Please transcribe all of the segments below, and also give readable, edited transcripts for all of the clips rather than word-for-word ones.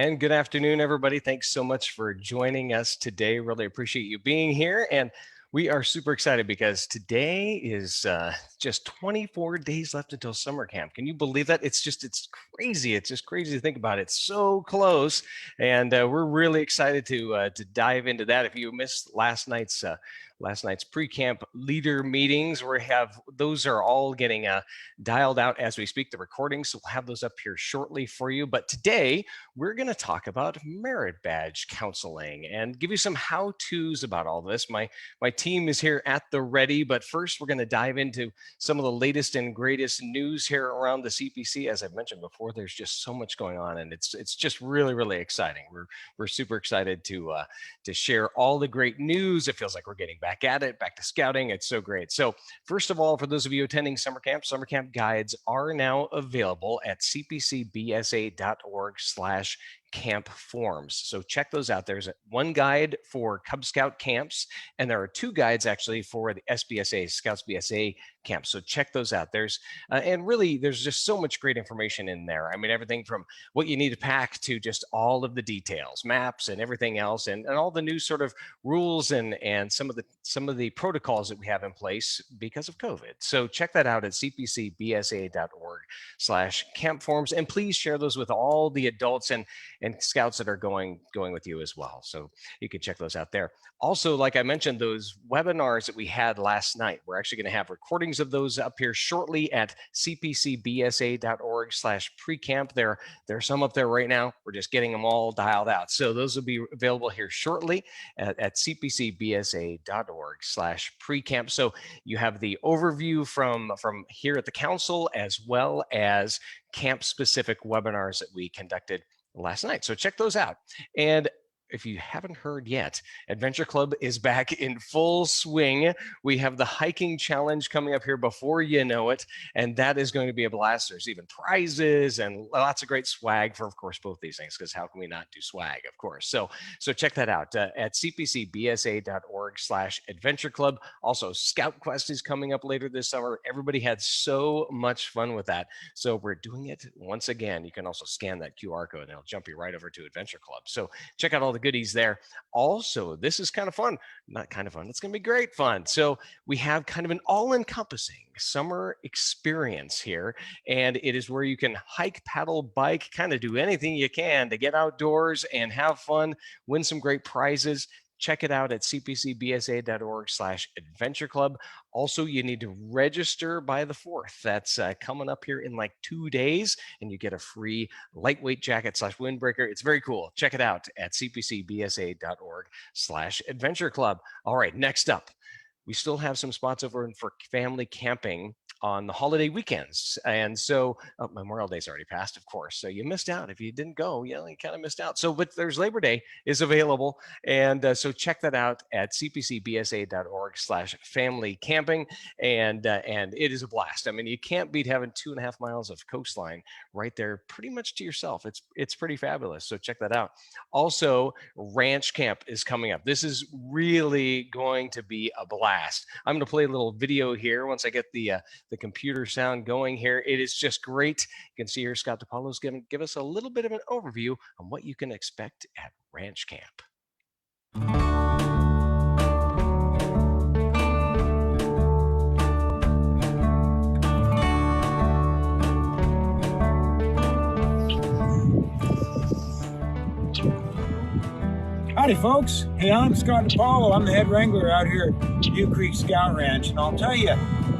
And good afternoon, everybody. Thanks so much for joining us today. Really appreciate you being here. And we are super excited because today is just 24 days left until summer camp. Can you believe that? It's crazy. It's just crazy to think about it. It's so close. And we're really excited to dive into that. If you missed last night's pre-camp leader meetings, those are all getting dialed out as we speak, the recordings. So we'll have those up here shortly for you. But today we're going to talk about merit badge counseling and give you some how-tos about all this. My team is here at the ready, but first we're going to dive into some of the latest and greatest news here around the CPC. As I've mentioned before, there's just so much going on, and it's just really exciting. We're super excited to share all the great news. It feels like we're getting back at it, back to scouting. It's so great. So first of all, for those of you attending summer camp guides are now available at cpcbsa.org/camp forms. So check those out. There's one guide for Cub Scout camps, and there are two guides actually for the SBSA, Scouts BSA camps. So check those out. There's just so much great information in there. I mean, everything from what you need to pack to just all of the details, maps and everything else, and all the new sort of rules and some of the protocols that we have in place because of COVID. So check that out at cpcbsa.org/camp forms, and please share those with all the adults and scouts that are going with you as well. So you can check those out there. Also, like I mentioned, those webinars that we had last night, we're actually going to have recordings of those up here shortly at cpcbsa.org/pre-camp. There's some up there right now. We're just getting them all dialed out. So those will be available here shortly at cpcbsa.org/pre-camp. So you have the overview from here at the council, as well as camp-specific webinars that we conducted last night. So check those out. And if you haven't heard yet, Adventure Club is back in full swing. We have the hiking challenge coming up here before you know it, and that is going to be a blast. There's even prizes and lots of great swag for, of course, both these things, because how can we not do swag, of course? So check that out at cpcbsa.org/adventure club. Also, Scout Quest is coming up later this summer. Everybody had so much fun with that. So we're doing it once again. You can also scan that QR code and it'll jump you right over to Adventure Club. So check out all the goodies there. Also, this is kind of fun. Not kind of fun. It's going to be great fun. So we have kind of an all-encompassing summer experience here, and it is where you can hike, paddle, bike, kind of do anything you can to get outdoors and have fun, win some great prizes. Check it out at cpcbsa.org/adventure club. Also, you need to register by the 4th. That's coming up here in like 2 days, and you get a free lightweight jacket/windbreaker. It's very cool. Check it out at cpcbsa.org/adventure club. All right, next up, we still have some spots over for family camping on the holiday weekends. And so Memorial Day's already passed, of course. So you missed out. If you didn't go, you kind of missed out. So, but there's Labor Day is available. And so check that out at cpcbsa.org/family camping. And it is a blast. I mean, you can't beat having 2.5 miles of coastline right there pretty much to yourself. It's pretty fabulous. So check that out. Also, Ranch Camp is coming up. This is really going to be a blast. I'm going to play a little video here once I get the computer sound going here. It is just great. You can see here Scott DePaulo's going to give us a little bit of an overview on what you can expect at Ranch Camp. Howdy, folks. Hey, I'm Scott DePaulo. I'm the head wrangler out here at New Creek Scout Ranch, and I'll tell you,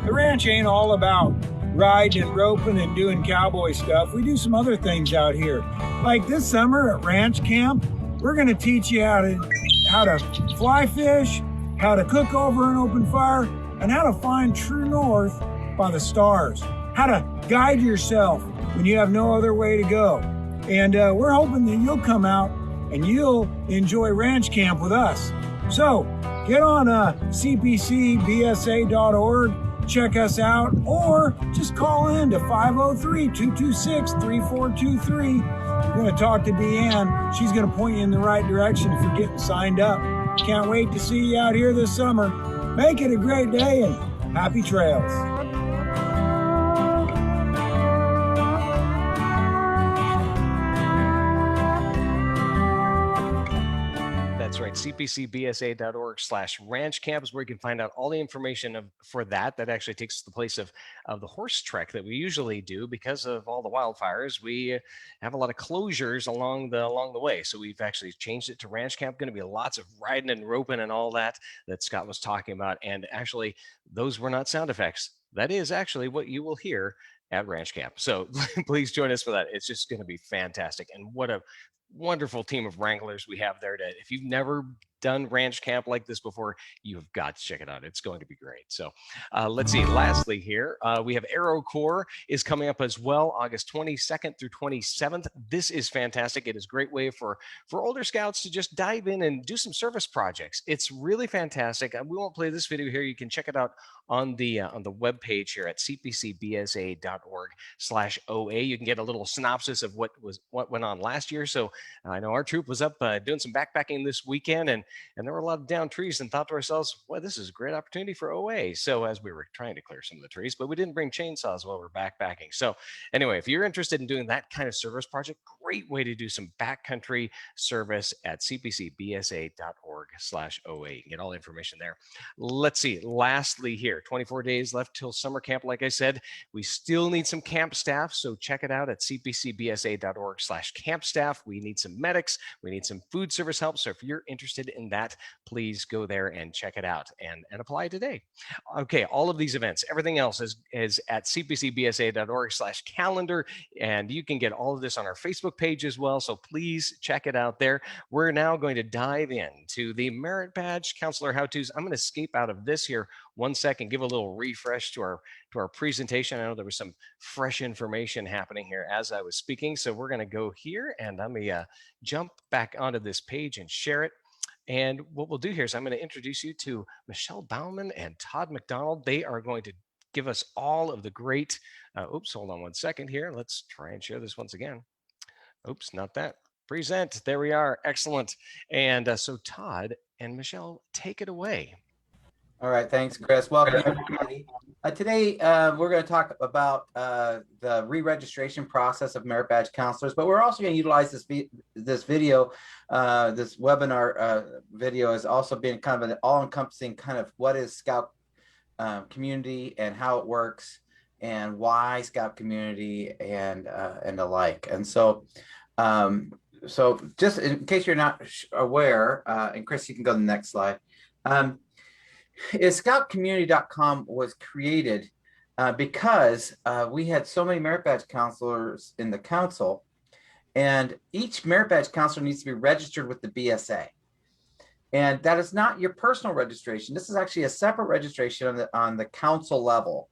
the ranch ain't all about riding and roping and doing cowboy stuff. We do some other things out here. Like this summer at Ranch Camp, we're going to teach you how to fly fish, how to cook over an open fire, and how to find true north by the stars. How to guide yourself when you have no other way to go. And we're hoping that you'll come out and you'll enjoy Ranch Camp with us. So get on cpcbsa.org, check us out, or just call in to 503-226-3423. You're going to talk to Deanne. She's going to point you in the right direction for getting signed up. Can't wait to see you out here this summer. Make it a great day and happy trails. That's right. cpcbsa.org/ranch camp is where you can find out all the information for that. That actually takes the place of the horse trek that we usually do because of all the wildfires. We have a lot of closures along the way. So we've actually changed it to ranch camp. Going to be lots of riding and roping and all that Scott was talking about. And actually, those were not sound effects. That is actually what you will hear at ranch camp. So please join us for that. It's just going to be fantastic. And what a wonderful team of wranglers we have there. If you've never done ranch camp like this before, you've got to check it out. It's going to be great. So let's see. Lastly here, we have AeroCorps is coming up as well, August 22nd through 27th. This is fantastic. It is a great way for older scouts to just dive in and do some service projects. It's really fantastic. We won't play this video here. You can check it out on the web page here at cpcbsa.org/OA. You can get a little synopsis of what went on last year. So I know our troop was up doing some backpacking this weekend, and there were a lot of downed trees, and thought to ourselves, well, this is a great opportunity for OA. So as we were trying to clear some of the trees, but we didn't bring chainsaws while we were backpacking. So anyway, if you're interested in doing that kind of service project, great way to do some backcountry service at cpcbsa.org/OA. You can get all the information there. Let's see. Lastly here, 24 days left till summer camp. Like I said, we still need some camp staff. So check it out at cpcbsa.org/camp staff. We need some medics. We need some food service help. So if you're interested in that, please go there and check it out and apply today. Okay, all of these events, everything else is at cpcbsa.org/calendar. And you can get all of this on our Facebook page as well. So please check it out there. We're now going to dive into the merit badge counselor how-tos. I'm going to escape out of this here 1 second, give a little refresh to our presentation. I know there was some fresh information happening here as I was speaking. So we're going to go here and let me jump back onto this page and share it. And what we'll do here is I'm going to introduce you to Michelle Bauman and Todd McDonald. They are going to give us all of the great, oops, hold on 1 second here. Let's try and share this once again. Oops, not that. Present, there we are, excellent. And so Todd and Michelle, take it away. All right, thanks, Chris. Welcome, everybody. Today, we're going to talk about the re-registration process of merit badge counselors, but we're also going to utilize this video, this webinar video has also been kind of an all-encompassing kind of what is Scout community and how it works and why Scout community and the like. And so, so just in case you're not aware, and Chris, you can go to the next slide. Is scoutcommunity.com was created because we had so many merit badge counselors in the council, and each merit badge counselor needs to be registered with the BSA. And that is not your personal registration. This is actually a separate registration on the council level,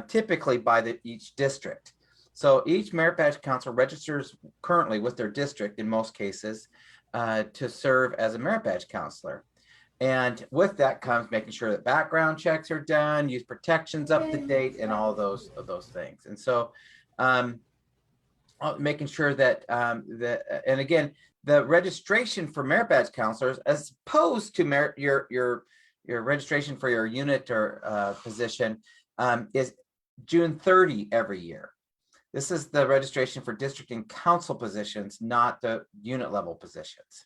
typically by each district. So each merit badge counselor registers currently with their district in most cases to serve as a merit badge counselor. And with that comes making sure that background checks are done, use protections up to date, and all those things. And so, making sure that and again, the registration for merit badge counselors, as opposed to your registration for your unit or position, is June 30 every year. This is the registration for district and council positions, not the unit level positions.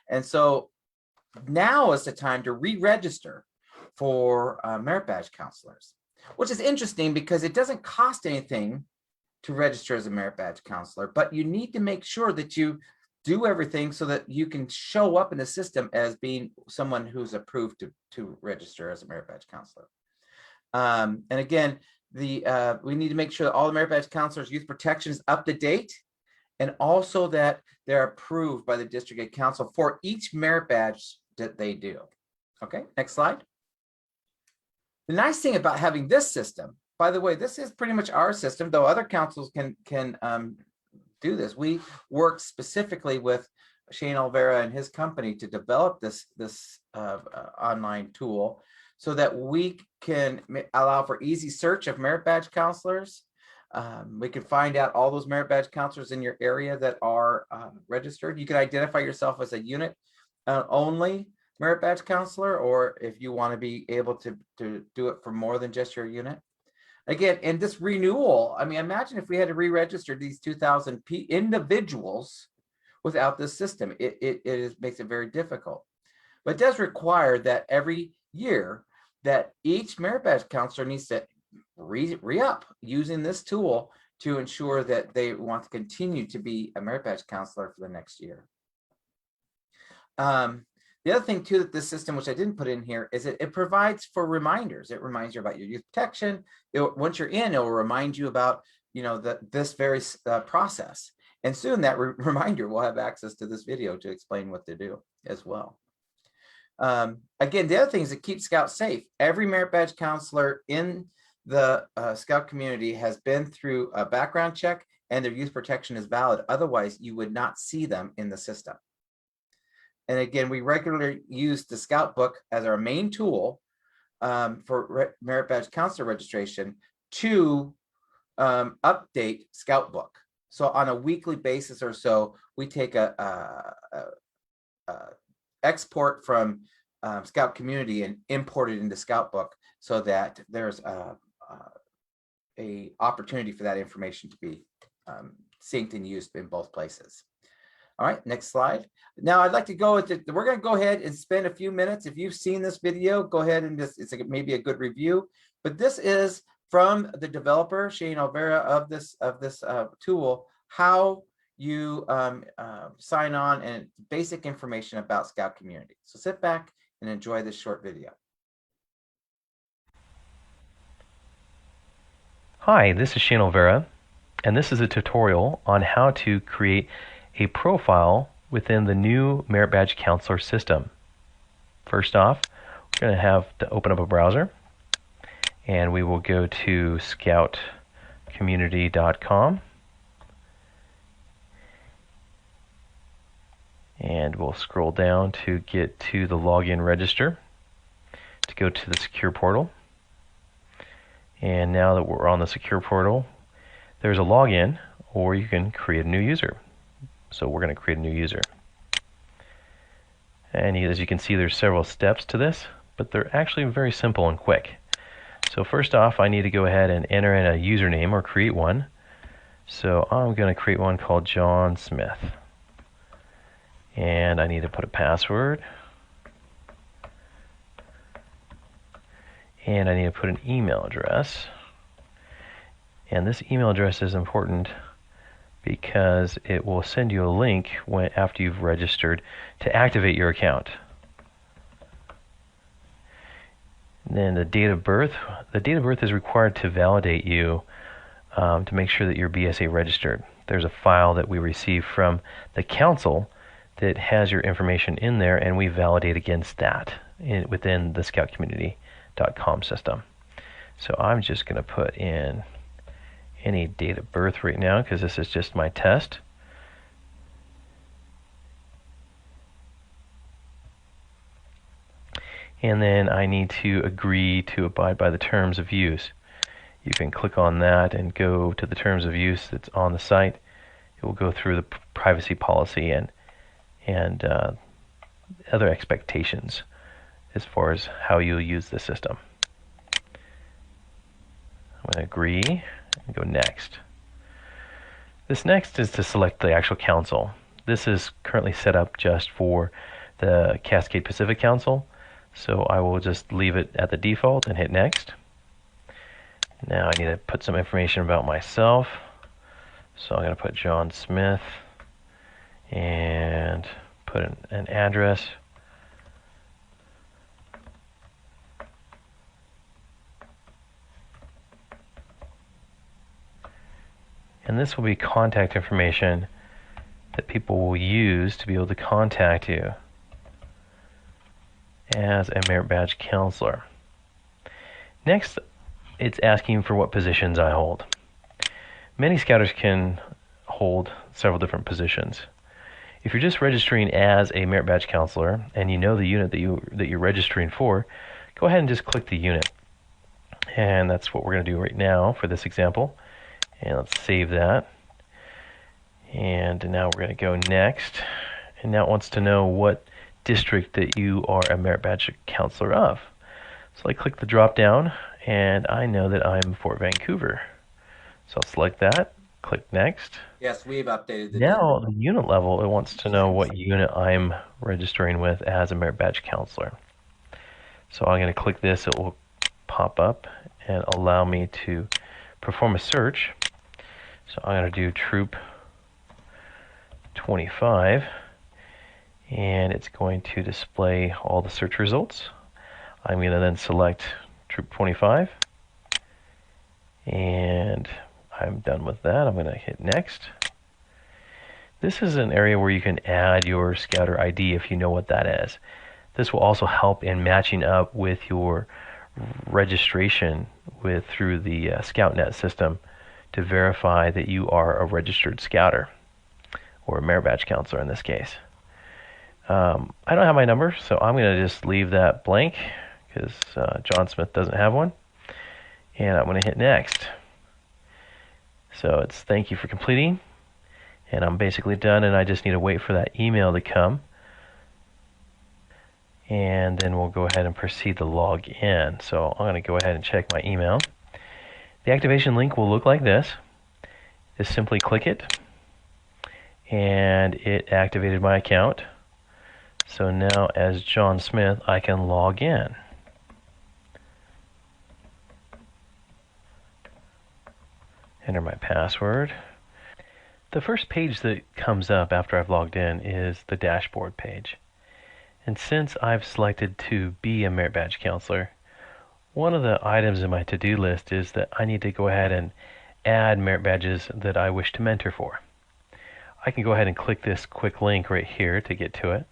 And so now is the time to re-register for merit badge counselors, which is interesting because it doesn't cost anything to register as a merit badge counselor, but you need to make sure that you do everything so that you can show up in the system as being someone who's approved to register as a merit badge counselor. And again, we need to make sure that all the merit badge counselors' youth protection is up to date, and also that they're approved by the district council for each merit badge that they do. Okay, next slide. The nice thing about having this system, by the way, this is pretty much our system, though other councils can do this. We work specifically with Shane Olvera and his company to develop this online tool so that we can allow for easy search of merit badge counselors. We can find out all those merit badge counselors in your area that are registered. You can identify yourself as a unit only merit badge counselor, or if you want to be able to do it for more than just your unit. Again, in this renewal, I mean, imagine if we had to re-register these 2,000 individuals without this system. It makes it very difficult. but it does require that every year that each merit badge counselor needs to re-up using this tool to ensure that they want to continue to be a merit badge counselor for the next year. The other thing too that this system, which I didn't put in here, is it provides for reminders. It reminds you about your youth protection. Once you're in, it will remind you about this very process. And soon that reminder will have access to this video to explain what to do as well. Again, the other thing is it keeps Scouts safe. Every merit badge counselor in the Scout community has been through a background check and their youth protection is valid. Otherwise, you would not see them in the system. And again, we regularly use the Scout book as our main tool for merit badge counselor registration to update Scout book. So on a weekly basis or so, we take a export from Scout community and import it into Scout book so that there's a opportunity for that information to be synced and used in both places. All right, next slide. Now I'd like to go into, we're going to go ahead and spend a few minutes. If you've seen this video, go ahead and just, it's maybe a good review, but this is from the developer, Shane Olvera, of this tool, how you sign on and basic information about Scout community. So sit back and enjoy this short video. Hi, this is Shane Olvera, and this is a tutorial on how to create a profile within the new Merit Badge Counselor system. First off, we're going to have to open up a browser, and we will go to scoutcommunity.com, and we'll scroll down to get to the login register to go to the secure portal. And now that we're on the secure portal, there's a login, or you can create a new user. So we're going to create a new user. And as you can see, there's several steps to this, but they're actually very simple and quick. So first off, I need to go ahead and enter in a username or create one. So I'm going to create one called John Smith. And I need to put a password. And I need to put an email address. And this email address is important because it will send you a link after you've registered to activate your account. And then the date of birth. The date of birth is required to validate you to make sure that you're BSA registered. There's a file that we receive from the council that has your information in there, and we validate against that within the scoutcommunity.com system. So I'm just going to put in any date of birth right now because this is just my test. And then I need to agree to abide by the terms of use. You can click on that and go to the terms of use that's on the site. It will go through the privacy policy and other expectations as far as how you'll use the system. I'm going to agree and go next. This next is to select the actual council. This is currently set up just for the Cascade Pacific Council, so I will just leave it at the default and hit next. Now I need to put some information about myself, so I'm going to put John Smith and put an address. And this will be contact information that people will use to be able to contact you as a Merit Badge Counselor. Next, it's asking for what positions I hold. Many Scouters can hold several different positions. If you're just registering as a Merit Badge Counselor and you know the unit that you're registering for, go ahead and just click the unit. And that's what we're going to do right now for this example. And let's save that. And now we're going to go next. And now it wants to know what district that you are a Merit Badge Counselor of. So I click the drop down, and I know that I'm Fort Vancouver. So I'll select that, Click Next. Yes, we've updated the district. Now, the unit level, it wants to know what unit I'm registering with as a merit badge counselor. So I'm going to click this. It will pop up and allow me to perform a search. So I'm going to do Troop 25, and it's going to display all the search results. I'm going to then select Troop 25, and I'm done with that. I'm going to hit Next. This is an area where you can add your Scouter ID if you know what that is. This will also help in matching up with your registration through the ScoutNet system to verify that you are a registered Scouter, or a merit badge counselor in this case. I don't have my number, so I'm going to just leave that blank because John Smith doesn't have one. And I'm going to hit Next. So it's thank you for completing. And I'm basically done, and I just need to wait for that email to come. And then we'll go ahead and proceed to log in. So I'm going to go ahead and check my email. The activation link will look like this. Just simply click it, and it activated my account. So now as John Smith, I can log in. Enter my password. The first page that comes up after I've logged in is the dashboard page. And since I've selected to be a merit badge counselor, one of the items in my to-do list is that I need to go ahead and add merit badges that I wish to mentor for. I can go ahead and click this quick link right here to get to it,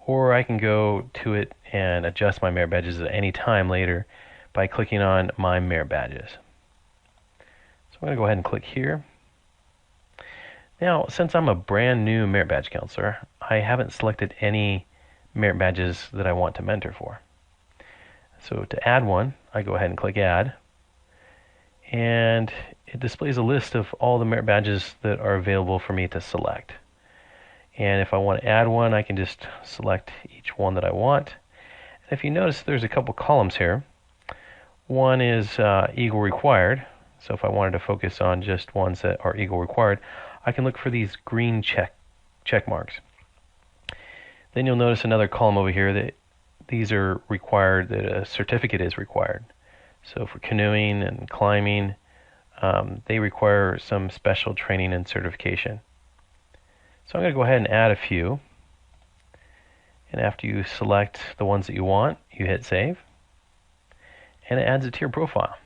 or I can go to it and adjust my merit badges at any time later by clicking on My Merit Badges. So I'm going to go ahead and click here. Now, since I'm a brand new merit badge counselor, I haven't selected any merit badges that I want to mentor for. So to add one, I go ahead and click Add, and it displays a list of all the merit badges that are available for me to select. And if I want to add one, I can just select each one that I want. And if you notice, there's a couple columns here. One is Eagle Required. So if I wanted to focus on just ones that are Eagle Required, I can look for these green check marks. Then you'll notice another column over here that these are required, that a certificate is required. So for canoeing and climbing, they require some special training and certification. So I'm going to go ahead and add a few. And after you select the ones that you want, you hit Save. And it adds it to your profile.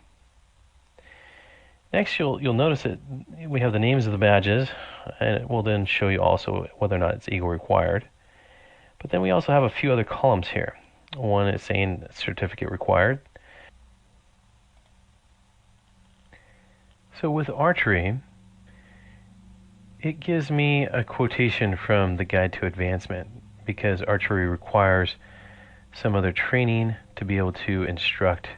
Next, you'll notice that we have the names of the badges, and it will then show you also whether or not it's Eagle Required. But then we also have a few other columns here. One is saying Certificate Required. So with archery, it gives me a quotation from the Guide to Advancement, because archery requires some other training to be able to instruct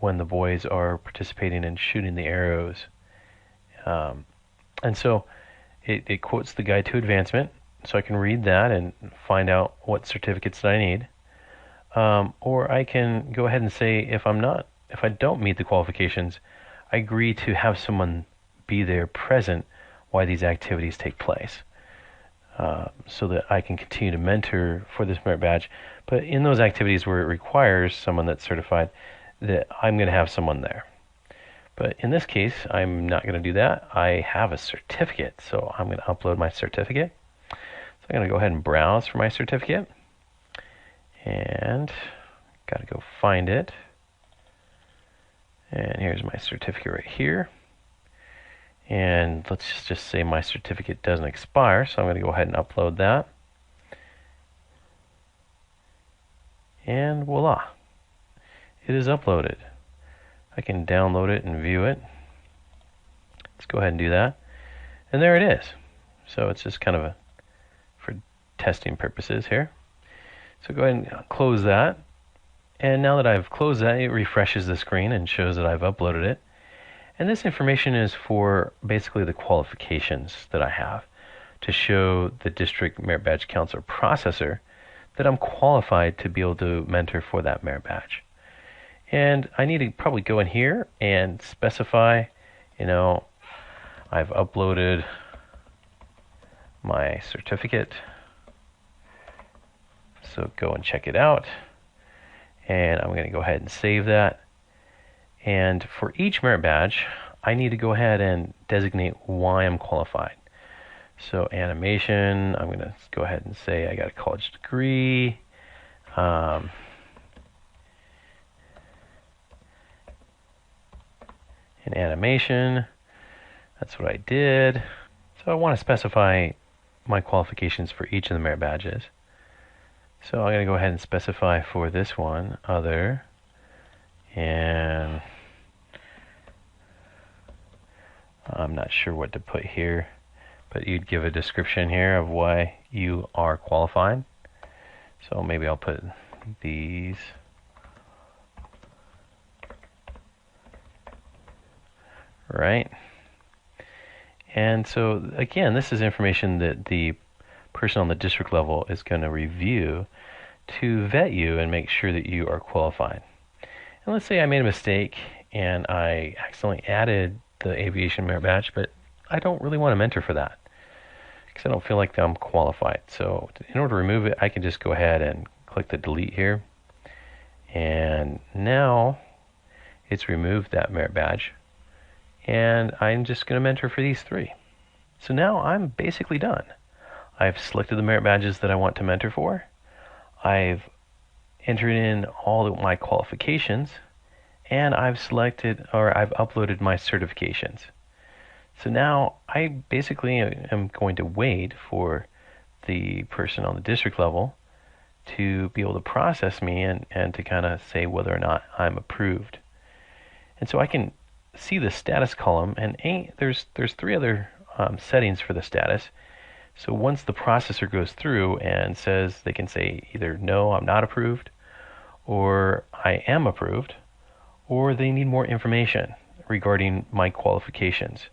when the boys are participating in shooting the arrows. And so it quotes the Guide to Advancement, so I can read that and find out what certificates that I need. Or I can go ahead and say if I don't meet the qualifications, I agree to have someone be there present while these activities take place, so that I can continue to mentor for this merit badge. But in those activities where it requires someone that's certified, that I'm going to have someone there. But in this case, I'm not going to do that. I have a certificate, so I'm going to upload my certificate. So I'm going to go ahead and browse for my certificate, and got to go find it. And here's my certificate right here. And let's just say my certificate doesn't expire, so I'm going to go ahead and upload that. And voila, it is uploaded. I can download it and view it. Let's go ahead and do that. And there it is. So it's just kind of for testing purposes here. So go ahead and close that. And now that I've closed that, it refreshes the screen and shows that I've uploaded it. And this information is for basically the qualifications that I have to show the District Merit Badge Counselor processor that I'm qualified to be able to mentor for that merit badge. And I need to probably go in here and specify, I've uploaded my certificate. So go and check it out. And I'm going to go ahead and save that. And for each merit badge, I need to go ahead and designate why I'm qualified. So animation, I'm going to go ahead and say I got a college degree. In animation, that's what I did. So I want to specify my qualifications for each of the merit badges. So I'm going to go ahead and specify for this one, other, and I'm not sure what to put here, but you'd give a description here of why you are qualified. So maybe I'll put these. Right. And so again, this is information that the person on the district level is going to review to vet you and make sure that you are qualified. And let's say I made a mistake and I accidentally added the aviation merit badge, but I don't really want to mentor for that because I don't feel like I'm qualified. So in order to remove it, I can just go ahead and click the delete here. And now it's removed that merit badge. And I'm just going to mentor for these three. So now I'm basically done. I've selected the merit badges that I want to mentor for. I've entered in all of my qualifications, and I've uploaded my certifications. So now I basically am going to wait for the person on the district level to be able to process me and to kind of say whether or not I'm approved. And so I can see the status column, and there's three other settings for the status. So once the processor goes through and says, they can say either no, I'm not approved, or I am approved, or they need more information regarding my qualifications.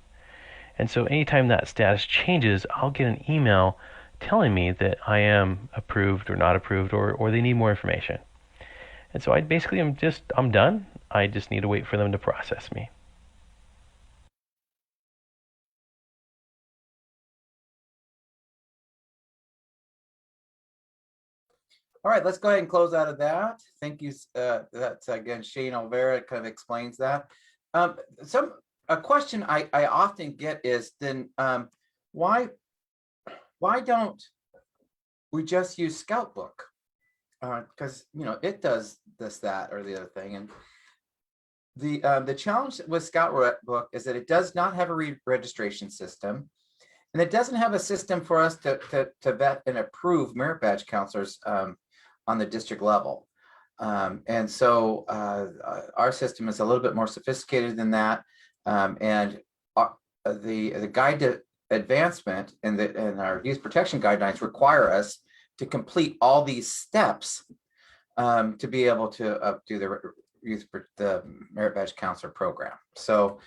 And so anytime that status changes, I'll get an email telling me that I am approved or not approved, or they need more information. And so I'm done. I just need to wait for them to process me. All right, let's go ahead and close out of that. Thank you. That's again, Shane Olvera kind of explains that. A question I often get is then why don't we just use Scoutbook? Because it does this, that, or the other thing. And the challenge with Scoutbook is that it does not have a registration system, and it doesn't have a system for us to vet and approve merit badge counselors on the district level. And so our system is a little bit more sophisticated than that. And the guide to advancement and our youth protection guidelines require us to complete all these steps to be able to do the merit badge counselor program. So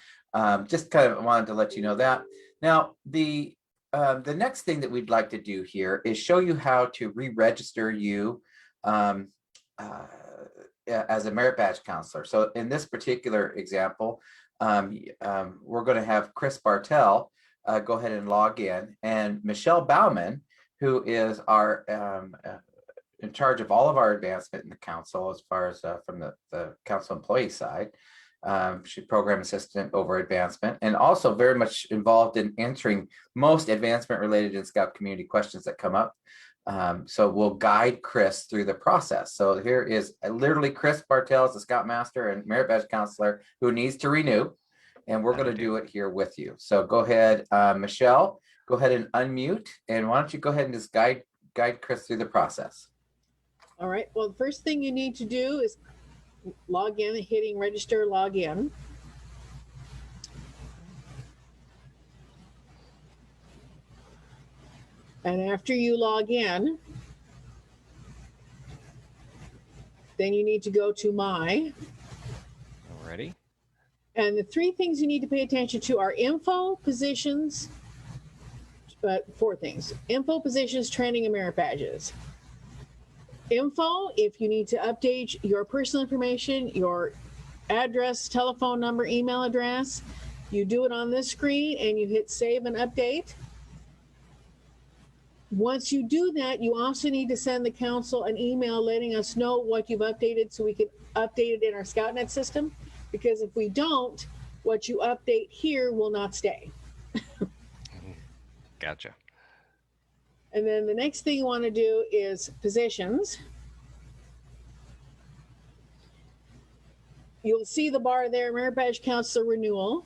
just kind of wanted to let you know that. Now, the next thing that we'd like to do here is show you how to re-register you as a merit badge counselor. So in this particular example, we're going to have Chris Bartell go ahead and log in, and Michelle Bauman, who is our in charge of all of our advancement in the council as far as from the council employee side. She's program assistant over advancement, and also very much involved in answering most advancement related and Scout community questions that come up. So we'll guide Chris through the process. So here is literally Chris Bartell is the Scout Master and Merit Badge Counselor who needs to renew, and we're going to do it here with you. So go ahead, Michelle, go ahead and unmute, and why don't you go ahead and just guide Chris through the process. All right, well, the first thing you need to do is log in, hitting register, log in. And after you log in, then you need to go to My. Alrighty. And the three things you need to pay attention to are info, positions, but four things: info, positions, training, and merit badges. Info, if you need to update your personal information, your address, telephone number, email address. You do it on this screen and you hit save and update. Once you do that, you also need to send the council an email letting us know what you've updated so we can update it in our ScoutNet system. Because if we don't, what you update here will not stay. Gotcha. And then the next thing you want to do is positions. You'll see the bar there, Merit Badge Counselor Renewal.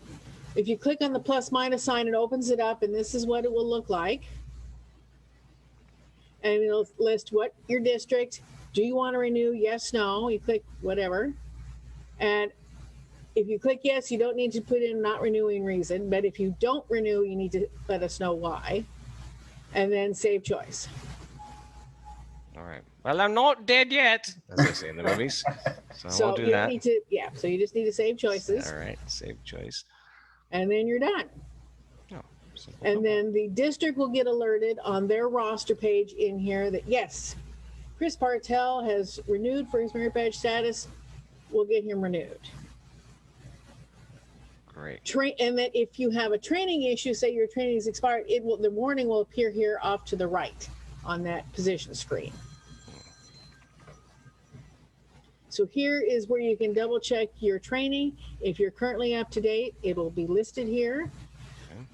If you click on the plus minus sign, it opens it up, and this is what it will look like. And it'll list what your district, do you want to renew? Yes, no. You click whatever. And if you click yes, you don't need to put in not renewing reason. But if you don't renew, you need to let us know why. And then save choice. All right. Well, I'm not dead yet, as they say in the movies. So I'll do you that. Need to, yeah, so you just need to save choices. All right. Save choice. And then you're done. Oh, simple. And then the district will get alerted on their roster page in here that, yes, Chris Bartel has renewed for his merit badge status. We'll get him renewed. Great. And that if you have a training issue, say your training is expired, the warning will appear here off to the right on that position screen. So here is where you can double check your training. If you're currently up to date, it'll be listed here.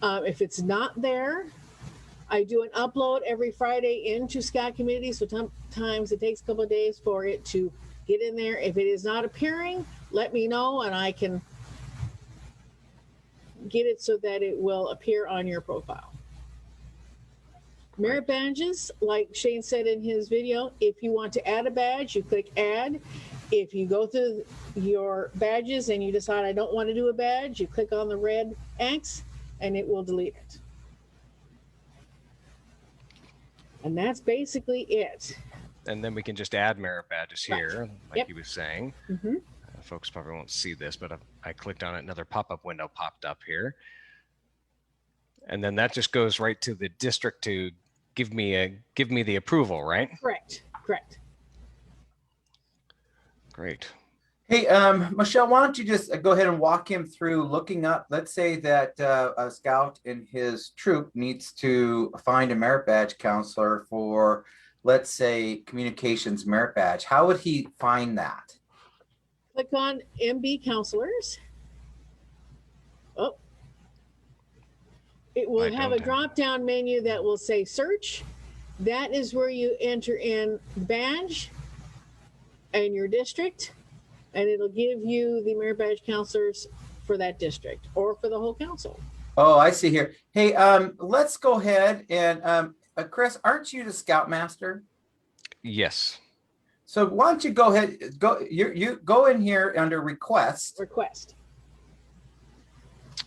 Okay. If it's not there, I do an upload every Friday into Scout Community. So sometimes it takes a couple of days for it to get in there. If it is not appearing, let me know and I can get it so that it will appear on your profile. Merit badges, like Shane said in his video, if you want to add a badge, you click add. If you go through your badges and you decide I don't want to do a badge, you click on the red X and it will delete it. And that's basically it. And then we can just add merit badges here, like Yep. he was saying. Mm-hmm. Folks probably won't see this, but I clicked on it, another pop-up window popped up here. And then that just goes right to the district to give me the approval, right? Correct. Great. Hey, Michelle, why don't you just go ahead and walk him through looking up, let's say that a scout in his troop needs to find a merit badge counselor for, let's say, communications merit badge. How would he find that? Click on MB counselors. Oh, it will have a drop-down menu that will say search. That is where you enter in badge and your district, and it'll give you the merit badge counselors for that district or for the whole council. Oh, I see here. Hey, let's go ahead and Chris, aren't you the scoutmaster? Yes. So why don't you go ahead, you go in here under request.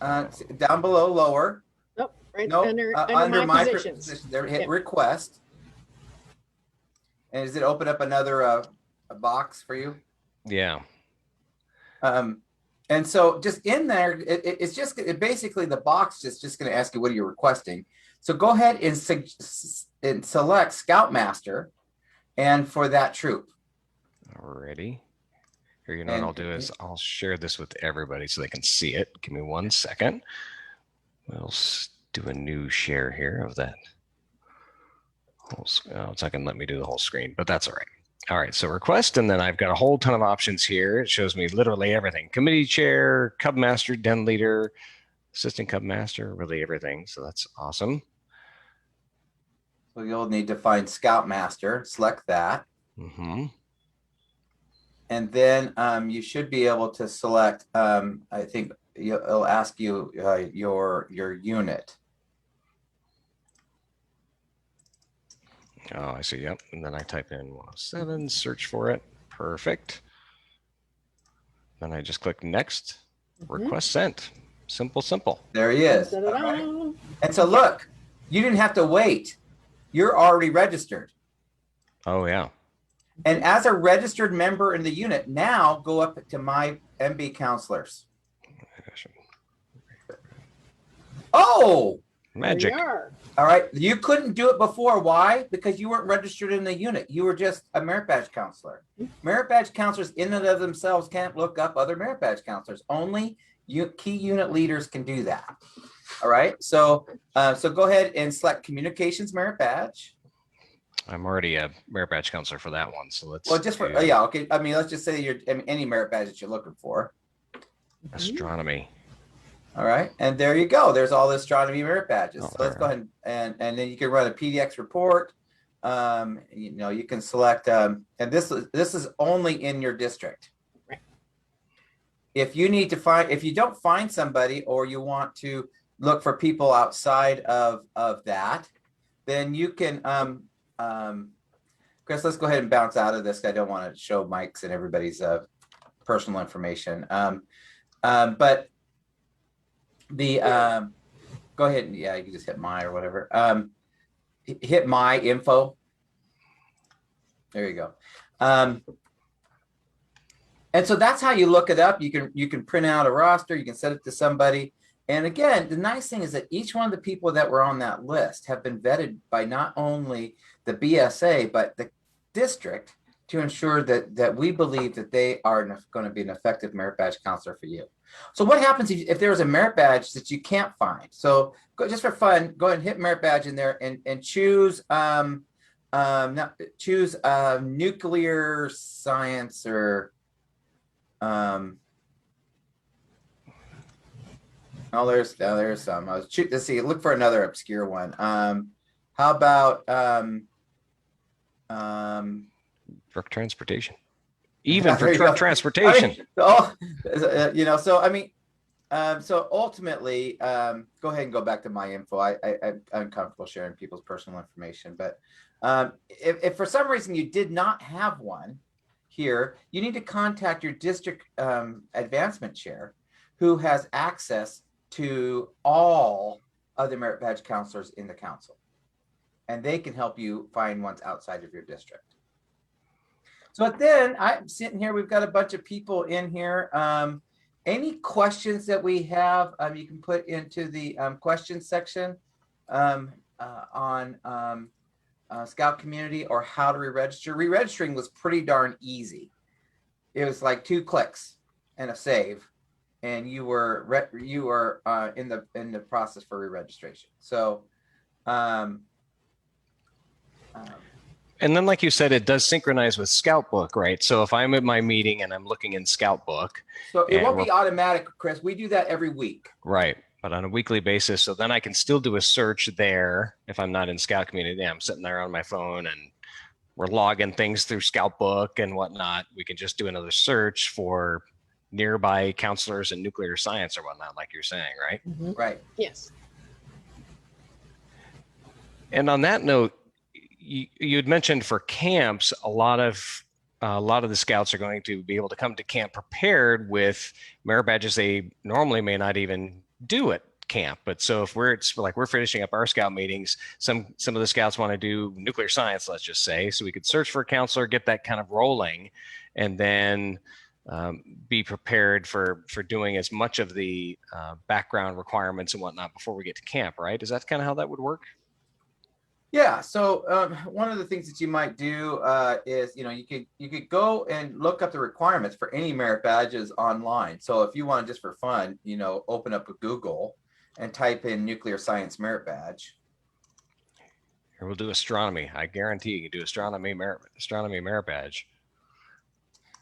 Down below, lower. Nope, right under my positions. Position there, hit request. And does it open up another a box for you? Yeah. And so just in there, it's just basically the box is just going to ask you what are you requesting. So go ahead and select Scoutmaster, and for that troop. Alrighty. Here, you know what I'll do is I'll share this with everybody so they can see it. Give me 1 second. We'll do a new share here of that. It's not going to let me do the whole screen, but that's all right. All right, so request, and then I've got a whole ton of options here. It shows me literally everything. Committee chair, cub master, den leader, assistant cub master, really everything. So that's awesome. So you'll need to find Scoutmaster, select that. Mm-hmm. And then you should be able to select, I think it'll ask you your unit. Oh, I see. Yep. And then I type in 107, search for it. Perfect. Then I just click next, request sent. Simple, simple. There he is. Da, da, da, da. Right. And so look, you didn't have to wait. You're already registered. Oh, yeah. And as a registered member in the unit, now go up to my MB counselors. Oh, magic. All right. You couldn't do it before. Why? Because you weren't registered in the unit. You were just a merit badge counselor. Merit badge counselors in and of themselves can't look up other merit badge counselors. Only key unit leaders can do that. All right. So so go ahead and select communications merit badge. I'm already a merit badge counselor for that one. So let's Well, just for yeah, okay. I mean, let's just say you're any merit badge that you're looking for. astronomy. All right, and there you go. There's all the astronomy merit badges. Oh, So let's go ahead and then you can run a PDX report. You know, you can select and this is only in your district. If you need to find, if you don't find somebody, or you want to look for people outside of that, then you can Chris, let's go ahead and bounce out of this. I don't want to show Mike's and everybody's personal information. But the go ahead and yeah, you can just hit my or whatever. Hit my info. There you go. And so that's how you look it up. You can print out a roster, you can send it to somebody. And again, the nice thing is that each one of the people that were on that list have been vetted by not only the BSA, but the district to ensure that we believe that they are going to be an effective merit badge counselor for you. So what happens if there is a merit badge that you can't find? So just for fun, go ahead and hit merit badge in there and choose nuclear science or there's some. Let's see. Look for another obscure one. How about truck transportation? Even for truck transportation. You know. So I mean, so ultimately, go ahead and go back to my info. I'm comfortable sharing people's personal information, but if for some reason you did not have one here, you need to contact your district advancement chair, who has access to all other merit badge counselors in the council, and they can help you find ones outside of your district. So then I'm sitting here, we've got a bunch of people in here. Any questions that we have, you can put into the questions section on Scout Community, or how to re-register. Re-registering was pretty darn easy. It was like 2 clicks and a save, and you were in the process for re-registration. So and then, like you said, it does synchronize with Scout Book, right? So if I'm at my meeting and I'm looking in Scout Book, so it won't be automatic, Chris. We do that every week. Right. But on a weekly basis. So then I can still do a search there. If I'm not in Scout Community, I'm sitting there on my phone and we're logging things through Scout Book and whatnot. We can just do another search for nearby counselors in nuclear science or whatnot, like you're saying, right? Mm-hmm. Right. Yes. And on that note, you had mentioned for camps, a lot of the scouts are going to be able to come to camp prepared with merit badges they normally may not even do at camp. But so if we're finishing up our scout meetings, some of the scouts want to do nuclear science, let's just say, so we could search for a counselor, get that kind of rolling, and then be prepared for doing as much of the background requirements and whatnot before we get to camp, right? Is that kind of how that would work? Yeah. So one of the things that you might do is, you could go and look up the requirements for any merit badges online. So if you want to, just for fun, open up a Google and type in nuclear science merit badge. Here, we'll do astronomy. I guarantee you can do astronomy merit badge.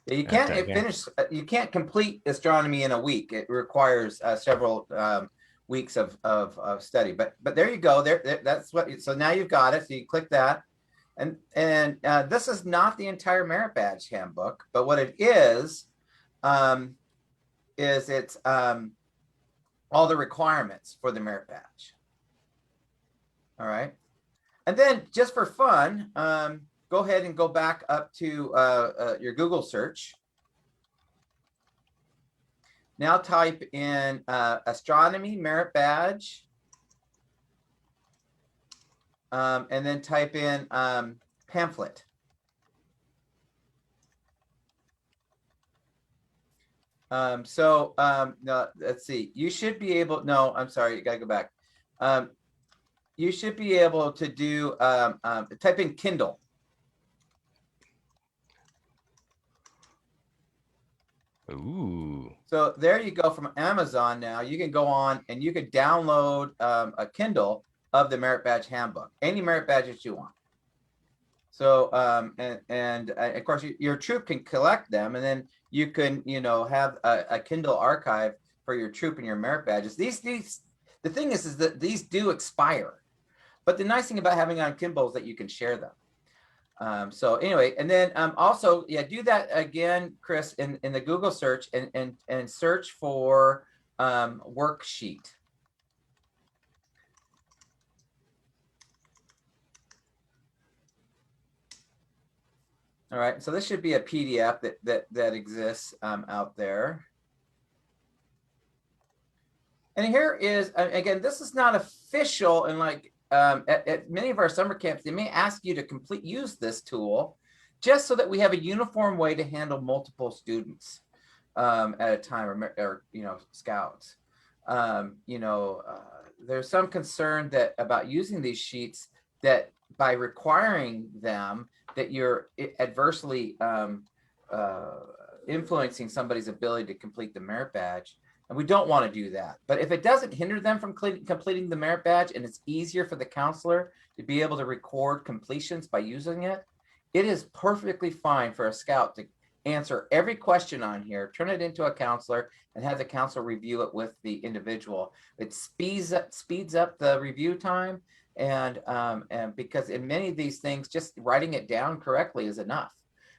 You can't finish. You can't complete astronomy in a week. It requires several weeks of study. But there you go. That's what. So now you've got it. So you click that, and this is not the entire merit badge handbook, but what it is it's all the requirements for the merit badge. All right, and then just for fun, go ahead and go back up to your Google search. Now type in astronomy merit badge, and then type in pamphlet. No, let's see. You should be able. No, I'm sorry. You gotta go back. You should be able to do type in Kindle. Ooh. So there you go from Amazon. Now you can go on and you can download a Kindle of the Merit Badge Handbook, any merit badges you want. So and of course your troop can collect them, and then you can have a Kindle archive for your troop and your merit badges. These the thing is that these do expire, but the nice thing about having on Kindle is that you can share them. So anyway, and then also, yeah, do that again, Chris, in the Google search and search for worksheet. All right, so this should be a PDF that exists out there. And here is, again, this is not official, and like at many of our summer camps, they may ask you to use this tool just so that we have a uniform way to handle multiple students at a time, or scouts. There's some concern about using these sheets, that by requiring them, that you're adversely influencing somebody's ability to complete the merit badge. And we don't want to do that. But if it doesn't hinder them from completing the merit badge, and it's easier for the counselor to be able to record completions by using it, it is perfectly fine for a scout to answer every question on here, turn it into a counselor, and have the counselor review it with the individual. It speeds up the review time, and because in many of these things, just writing it down correctly is enough.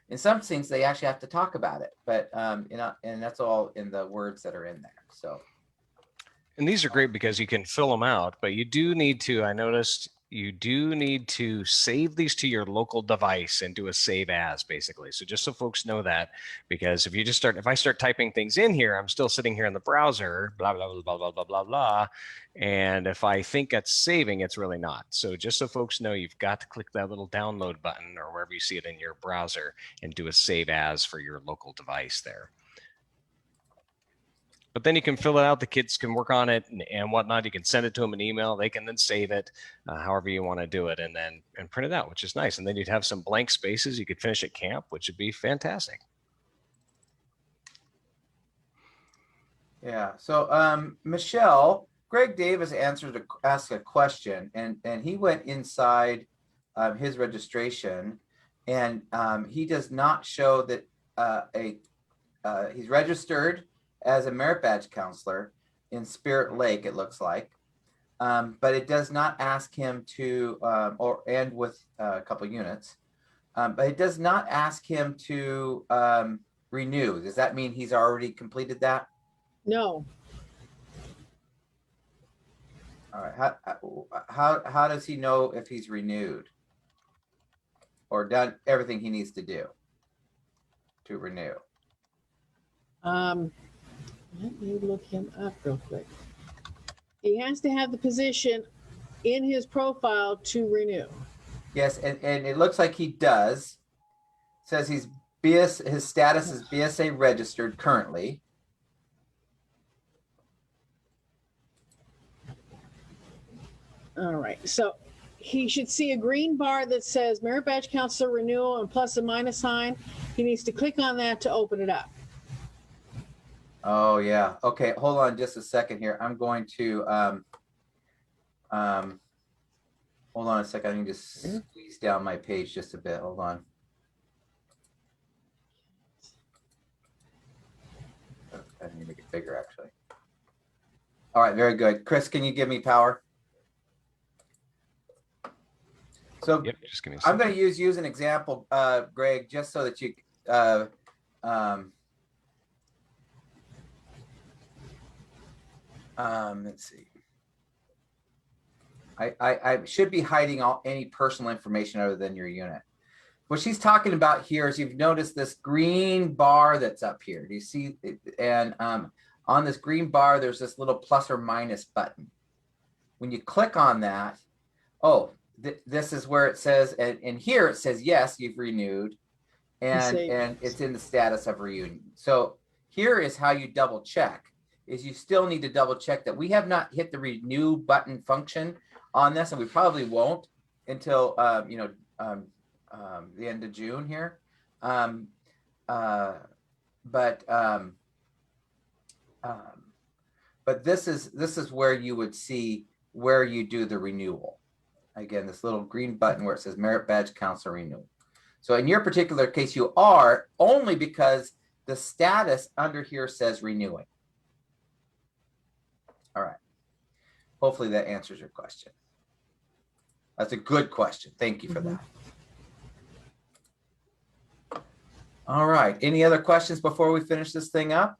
In some things, they actually have to talk about it, but and that's all in the words that are in there. So, and these are great because you can fill them out, but you do need to, I noticed, you do need to save these to your local device and do a save as, basically. So just so folks know that, because if I start typing things in here, I'm still sitting here in the browser, blah, blah, blah, blah, blah, blah, blah, blah. And if I think it's saving, it's really not. So just so folks know, you've got to click that little download button or wherever you see it in your browser and do a save as for your local device there. But then you can fill it out. The kids can work on it and whatnot. You can send it to them in email. They can then save it however you want to do it, and print it out, which is nice. And then you'd have some blank spaces. You could finish at camp, which would be fantastic. Yeah. So Michelle, Greg Davis asked a question, and he went inside his registration, and he does not show that he's registered as a merit badge counselor in Spirit Lake, it looks like, but it does not ask him to, and with a couple units, but it does not ask him to renew. Does that mean he's already completed that? No. All right. How does he know if he's renewed or done everything he needs to do to renew? Let me look him up real quick. He has to have the position in his profile to renew. Yes, and it looks like he does. It says his status is BSA registered currently. All right, so he should see a green bar that says Merit Badge Counselor Renewal and plus a minus sign. He needs to click on that to open it up. Oh yeah. Okay, hold on just a second here. I'm going to hold on a second. I need to squeeze down my page just a bit. Hold on. I need to make it bigger actually. All right, very good. Chris, can you give me power? So yep, just give me I'm going to use an example, Greg, just so that you let's see. I should be hiding any personal information other than your unit. What she's talking about here is, you've noticed this green bar that's up here. Do you see? And on this green bar, there's this little plus or minus button. When you click on that, this is where it says, and here it says, yes, you've renewed, and it's in the status of reunion. So here is how you double check. Is you still need to double check that we have not hit the renew button function on this, and we probably won't until the end of June here. But this is where you would see where you do the renewal. Again, this little green button where it says Merit Badge Counselor Renewal. So in your particular case, you are only because the status under here says renewing. All right. Hopefully that answers your question. That's a good question. Thank you for that. All right. Any other questions before we finish this thing up?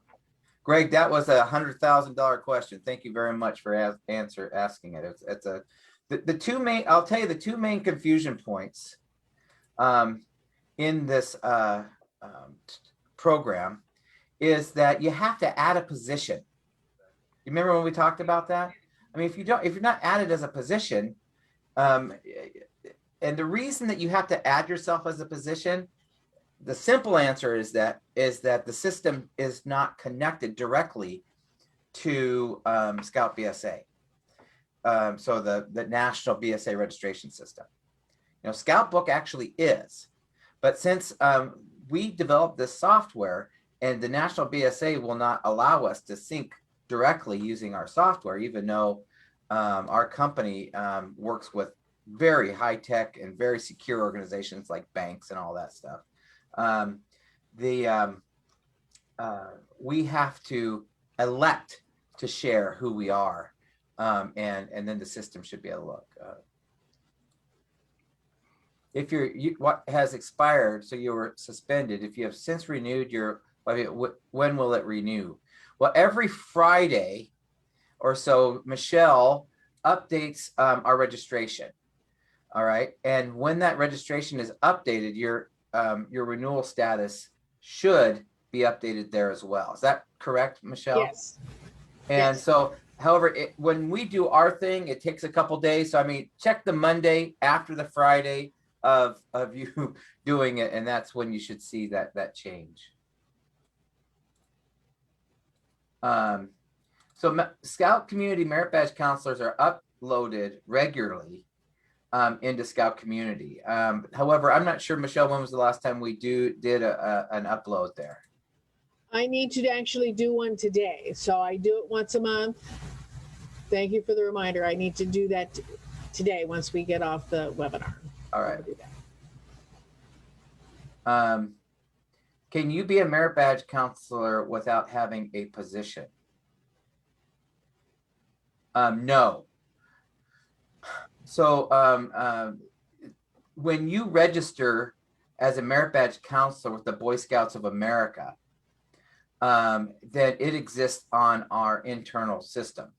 Greg, that was a $100,000 question. Thank you very much for asking it. It's the two main. I'll tell you the two main confusion points in this program is that you have to add a position. You remember when we talked about that? I mean, if you're not added as a position, and the reason that you have to add yourself as a position, the simple answer is that the system is not connected directly to Scout BSA. So the national BSA registration system. You know, Scout Book actually is, but since we developed this software and the national BSA will not allow us to sync directly using our software, even though our company works with very high tech and very secure organizations like banks and all that stuff. We have to elect to share who we are, and then the system should be able to look. If what has expired, so you were suspended. If you have since renewed your, when will it renew? Well, every Friday or so, Michelle updates our registration. All right, and when that registration is updated, your renewal status should be updated there as well. Is that correct, Michelle? Yes. And yes. so, however, when we do our thing, it takes a couple days. So I mean, check the Monday after the Friday of you doing it, and that's when you should see that change. So Scout Community Merit Badge Counselors are uploaded regularly into Scout Community. However, I'm not sure, Michelle, when was the last time we did an upload there? I need to actually do one today. So I do it once a month. Thank you for the reminder. I need to do that today once we get off the webinar. All right. Can you be a Merit Badge Counselor without having a position? No. So when you register as a Merit Badge Counselor with the Boy Scouts of America, then it exists on our internal system.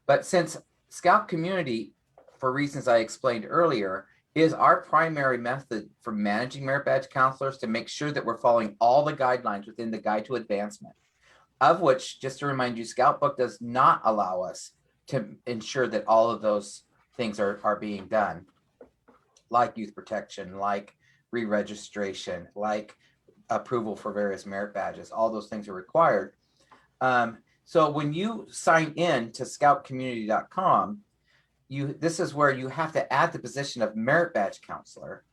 But since Scout Community, for reasons I explained earlier, is our primary method for managing Merit Badge Counselors to make sure that we're following all the guidelines within the Guide to Advancement, of which, just to remind you, Scout Book does not allow us to ensure that all of those things are being done, like youth protection, like re-registration, like approval for various merit badges. All those things are required. So when you sign in to scoutcommunity.com, this is where you have to add the position of Merit Badge Counselor.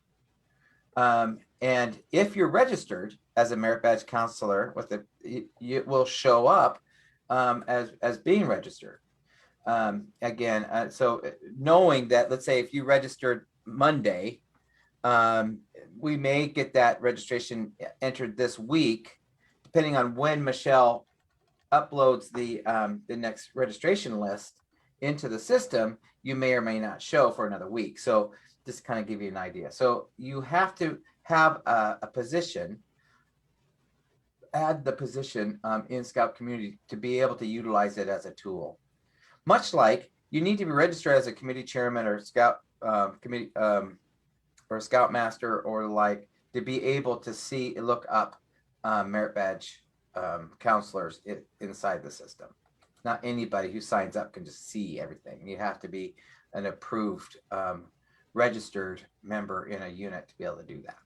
And if you're registered as a Merit Badge Counselor, it will show up as being registered. So knowing that, let's say if you registered Monday, we may get that registration entered this week, depending on when Michelle uploads the next registration list into the system. You may or may not show for another week. So just kind of give you an idea. So you have to have a position, add the position in Scout Community to be able to utilize it as a tool. Much like you need to be registered as a committee chairman or Scout committee or Scout Master, or like to be able to look up Merit Badge counselors inside the system. Not anybody who signs up can just see everything. You have to be an approved registered member in a unit to be able to do that.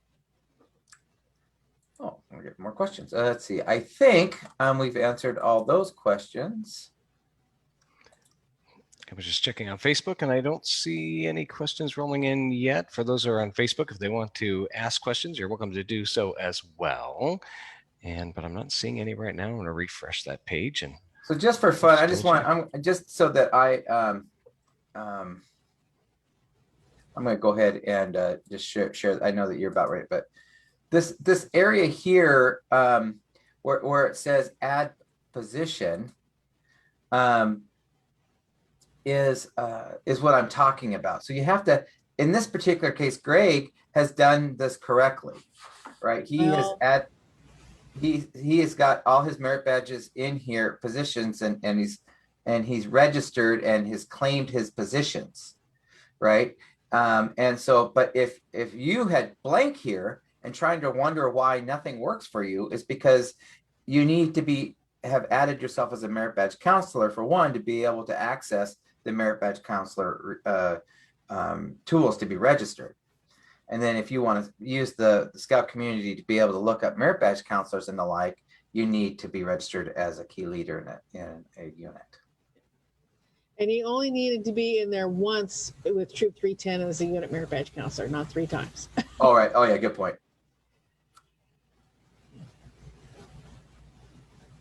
Oh, I'm gonna get more questions. Let's see. I think we've answered all those questions. I was just checking on Facebook and I don't see any questions rolling in yet. For those who are on Facebook, if they want to ask questions, you're welcome to do so as well. But I'm not seeing any right now. I'm going to refresh that page and So just for fun, I just Double want, check. I'm just so that I'm going to go ahead and just share. I know that you're about ready, but this area here, where it says add position, is what I'm talking about. So you have to, in this particular case, Greg has done this correctly, right? He Well, has got all his merit badges in here, positions, and he's registered and has claimed his positions, right? And so, but if you had blank here and trying to wonder why nothing works for you, is because you need to have added yourself as a merit badge counselor, for one, to be able to access the merit badge counselor tools to be registered. And then if you want to use the Scout community to be able to look up merit badge counselors and the like, you need to be registered as a key leader in a unit. and he only needed to be in there once with Troop 310 as a unit merit badge counselor, not 3 times. All right. Oh yeah, good point.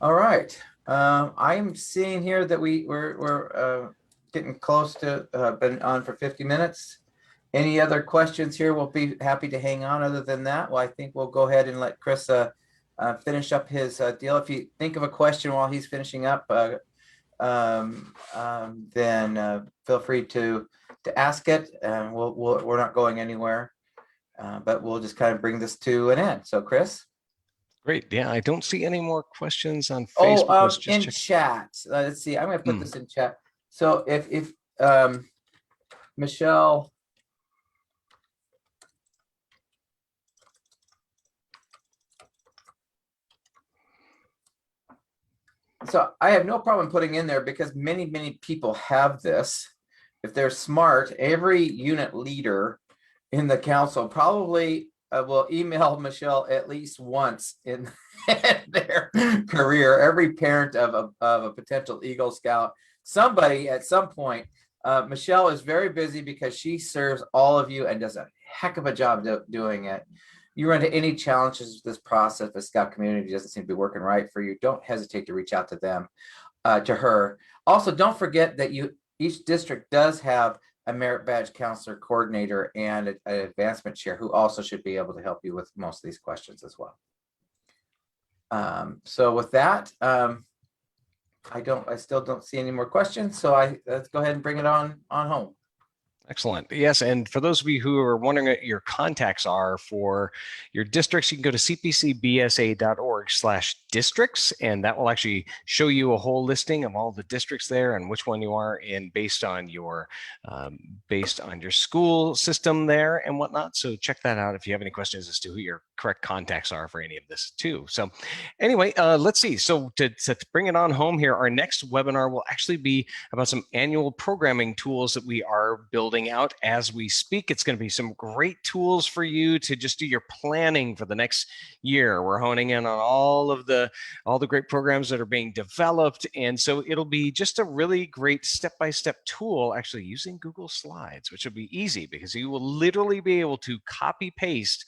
All right. I'm seeing here that we're getting close to been on for 50 minutes. Any other questions here? We'll be happy to hang on. Other than that, well, I think we'll go ahead and let Chris finish up his deal. If you think of a question while he's finishing up, then feel free to ask it. We're not going anywhere, but we'll just kind of bring this to an end. So, Chris. Great. Yeah, I don't see any more questions on Facebook. Oh, in chat. Let's see. I'm going to put this in chat. So if Michelle. So I have no problem putting in there, because many people have this. If they're smart, every unit leader in the council probably will email Michelle at least once in their career. Every parent of a potential Eagle Scout, somebody at some point. Michelle is very busy because she serves all of you and does a heck of a job doing it. You run into any challenges with this process, the Scout community doesn't seem to be working right for you, don't hesitate to reach out to them, to her. Also, don't forget that each district does have a merit badge counselor coordinator and an advancement chair who also should be able to help you with most of these questions as well. So with that, I still don't see any more questions. So let's go ahead and bring it on home. Excellent. Yes. And for those of you who are wondering what your contacts are for your districts, you can go to cpcbsa.org/districts, and that will actually show you a whole listing of all the districts there and which one you are in based on your school system there and whatnot. So check that out if you have any questions as to who your correct contacts are for any of this too. So anyway, let's see. So to bring it on home here, our next webinar will actually be about some annual programming tools that we are building out as we speak. It's going to be some great tools for you to just do your planning for the next year. We're honing in on all the great programs that are being developed, and so it'll be just a really great step-by-step tool, actually using Google Slides, which will be easy because you will literally be able to copy paste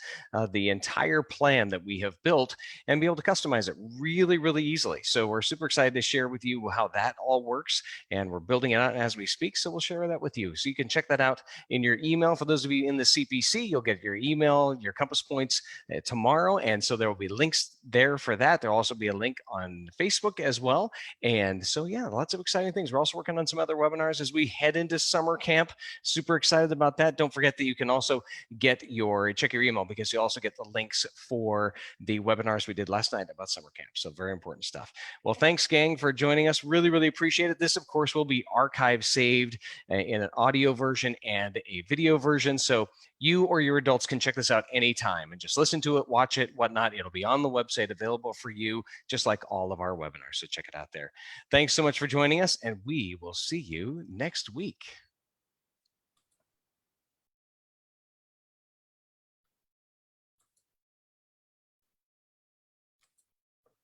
the entire plan that we have built and be able to customize it really easily. So we're super excited to share with you how that all works, and we're building it out as we speak. So we'll share that with you. So you can check that out in your email. For those of you in the CPC, you'll get your email, your compass points tomorrow. And so there will be links there for that. There'll also be a link on Facebook as well. And so, yeah, lots of exciting things. We're also working on some other webinars as we head into summer camp. Super excited about that. Don't forget that you can also check your email, because you also get the links for the webinars we did last night about summer camp. So very important stuff. Well, thanks, gang, for joining us. Really appreciate it. This, of course, will be archived, saved in an audio version and a video version. So you or your adults can check this out anytime and just listen to it, watch it, whatnot. It'll be on the website available for you, just like all of our webinars. So check it out there. Thanks so much for joining us, and we will see you next week.